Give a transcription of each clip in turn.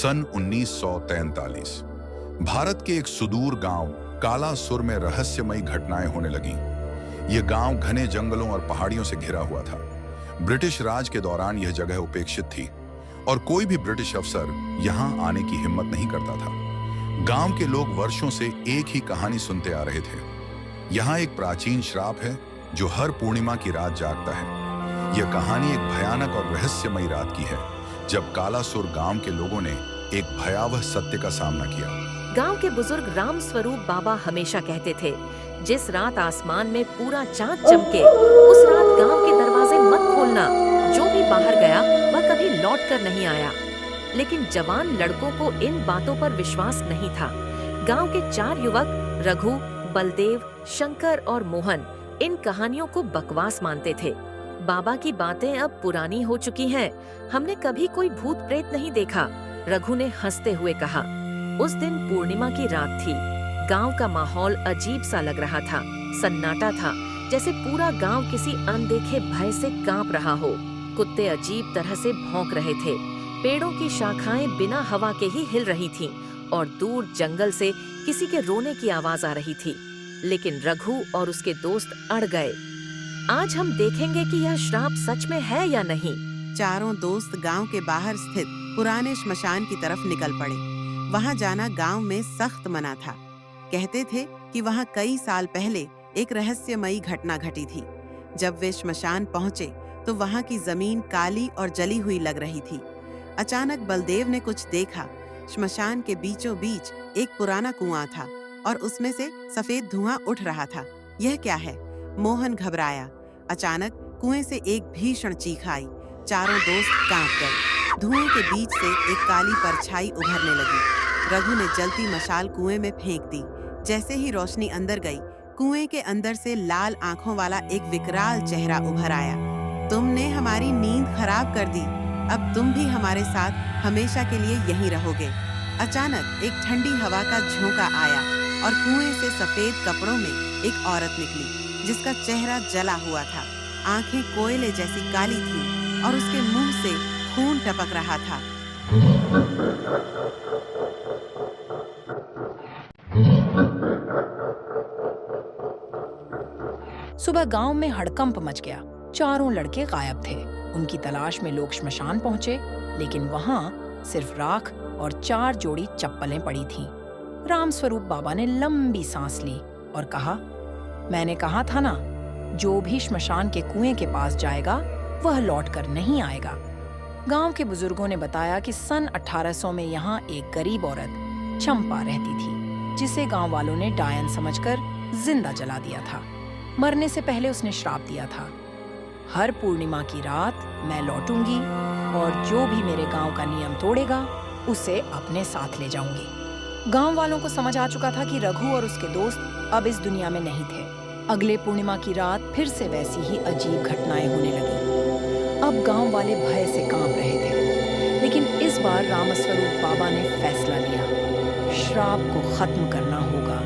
सन 1943 भारत के एक सुदूर गांव कालासुर में रहस्यमयी घटनाएं होने लगीं। यह गांव घने जंगलों और पहाड़ियों से घिरा हुआ था। ब्रिटिश राज के दौरान यह जगह उपेक्षित थी और कोई भी ब्रिटिश अफसर यहां आने की हिम्मत नहीं करता था। गांव के लोग वर्षों से एक ही कहानी सुनते आ रहे थे। यहाँ एक प्राचीन श्राप है जो हर पूर्णिमा की रात जागता है। यह कहानी एक भयानक और रहस्यमयी रात की है जब कालासुर गांव के लोगों ने एक भयावह सत्य का सामना किया। गांव के बुजुर्ग राम स्वरूप बाबा हमेशा कहते थे, जिस रात आसमान में पूरा चांद चमके उस रात गांव के दरवाजे मत खोलना। जो भी बाहर गया वह कभी लौट कर नहीं आया। लेकिन जवान लड़कों को इन बातों पर विश्वास नहीं था। गांव के 4 युवक रघु, बलदेव, शंकर और मोहन इन कहानियों को बकवास मानते थे। बाबा की बातें अब पुरानी हो चुकी हैं। हमने कभी कोई भूत प्रेत नहीं देखा, रघु ने हंसते हुए कहा। उस दिन पूर्णिमा की रात थी। गांव का माहौल अजीब सा लग रहा था। सन्नाटा था, जैसे पूरा गांव किसी अनदेखे भय से कांप रहा हो। कुत्ते अजीब तरह से भौंक रहे थे। पेड़ों की शाखाएं बिना हवा के ही हिल रही थीं और दूर जंगल से किसी के रोने की आवाज आ रही थी। लेकिन रघु और उसके दोस्त अड़ गए। आज हम देखेंगे कि यह श्राप सच में है या नहीं। चारों दोस्त गांव के बाहर स्थित पुराने श्मशान की तरफ निकल पड़े। वहां जाना गांव में सख्त मना था। कहते थे कि वहां कई साल पहले एक रहस्यमयी घटना घटी थी। जब वे श्मशान पहुंचे तो वहां की जमीन काली और जली हुई लग रही थी। अचानक बलदेव ने कुछ देखा। श्मशान के बीचों बीच एक पुराना कुआं था और उसमें से सफेद धुआं उठ रहा था। यह क्या है? मोहन घबराया। अचानक कुएं से एक भीषण चीख आई। चारों दोस्त कांप गए। धुएं के बीच से एक काली परछाई उभरने लगी। रघु ने जलती मशाल कुएं में फेंक दी। जैसे ही रोशनी अंदर गई, कुएं के अंदर से लाल आंखों वाला एक विकराल चेहरा उभर आया। तुमने हमारी नींद खराब कर दी। अब तुम भी हमारे साथ हमेशा के लिए यहीं रहोगे। अचानक एक ठंडी हवा का झोंका आया और कुएं से सफेद कपड़ों में एक औरत निकली जिसका चेहरा जला हुआ था। आंखें कोयले जैसी काली थीं और उसके मुंह से खून टपक रहा था। सुबह गांव में हड़कंप मच गया। चारों लड़के गायब थे। उनकी तलाश में लोग श्मशान पहुंचे, लेकिन वहां सिर्फ राख और 4 जोड़ी चप्पलें पड़ी थीं। राम स्वरूप बाबा ने लंबी सांस ली और कहा, मैंने कहा था ना, जो भी श्मशान के कुएं के पास जाएगा वह लौटकर नहीं आएगा। गांव के बुजुर्गों ने बताया कि सन 1800 में यहाँ एक गरीब औरत चंपा रहती थी, जिसे गांव वालों ने डायन समझकर जिंदा जला दिया था। मरने से पहले उसने श्राप दिया था, हर पूर्णिमा की रात मैं लौटूंगी और जो भी मेरे गांव का नियम तोड़ेगा उसे अपने साथ ले जाऊंगी। गांव वालों को समझ आ चुका था कि रघु और उसके दोस्त अब इस दुनिया में नहीं थे। अगले पूर्णिमा की रात फिर से वैसी ही अजीब घटनाएं होने लगी। अब गांव वाले भय से कांप रहे थे, लेकिन इस बार रामस्वरूप बाबा ने फैसला लिया, श्राप को खत्म करना होगा।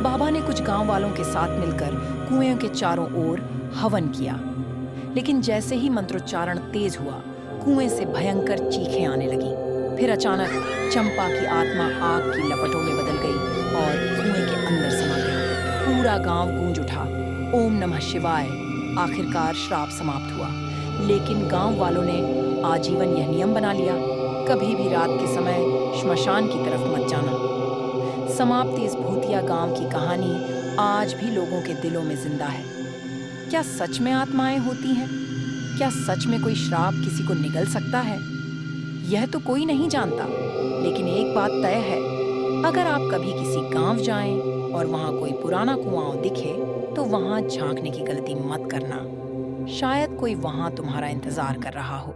बाबा ने कुछ गांव वालों के साथ मिलकर कुएं के चारों ओर हवन किया, लेकिन जैसे ही मंत्रोच्चारण तेज हुआ, कुएं से भयंकर चीखें आने लगी। फिर अचानक चंपा की आत्मा आग की लपटों में बदल गई और कुएं के अंदर समा गई। पूरा गांव गूंज उठा, ओम नमः शिवाय। आखिरकार श्राप समाप्त हुआ, लेकिन गांव वालों ने आजीवन यह नियम बना लिया, कभी भी रात के समय श्मशान की तरफ मत जाना। समाप्ति इस भूतिया गांव की कहानी आज भी लोगों के दिलों में जिंदा है। क्या सच में आत्माएं होती हैं? क्या सच में कोई श्राप किसी को निगल सकता है? यह तो कोई नहीं जानता, लेकिन एक बात तय है, अगर आप कभी किसी गांव जाएं और वहां कोई पुराना कुआं दिखे तो वहां झांकने की गलती मत करना। शायद कोई वहां तुम्हारा इंतजार कर रहा हो।